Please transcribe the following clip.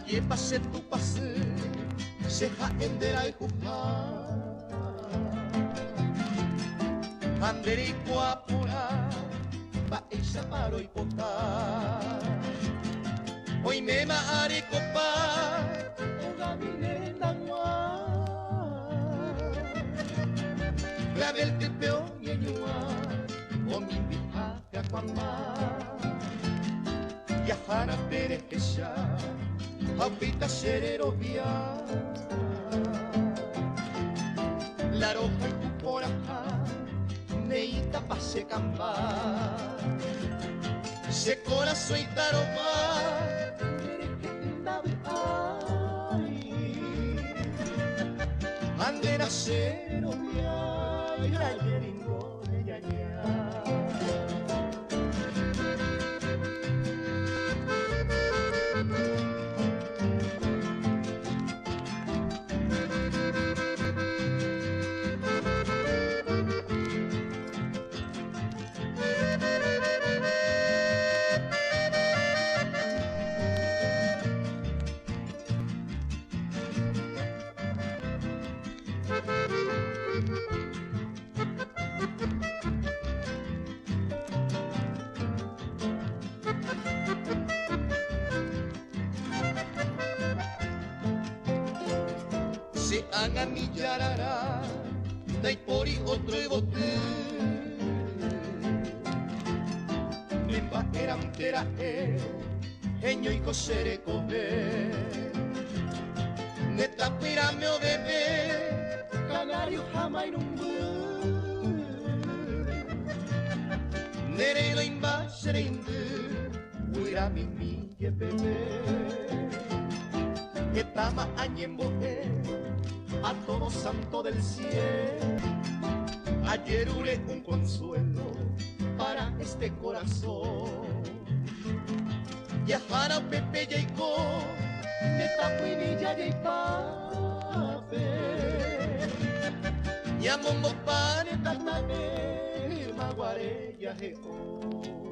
Ye pase tu pase, se jaendera y juja. Andere y cuapura, va ella paro y pota. Hoy me maare copa, oga vine nangua. La del tepeo y eñua, o mi vieja cacuamá. Yahana perequecha, apita serero via. La roja y tu coraja, neita pase camba. Se corazón y taroma, ande nacero via, y la yeringo de yaña. Se haga mi yarara, dai pori otro y bote. Nemba era entera eño y cosere comer. Neta pirame o bebé, canario jamai numbu. Nere lo imba sereindu, uira mimi ye bebé. Que tama añemboje, a todo santo del cielo. Ayer uré un consuelo para este corazón. Yahara Pepe Yaiko, neta Puinilla Yaipape. Yamombo pane tatame, maguare yaheo.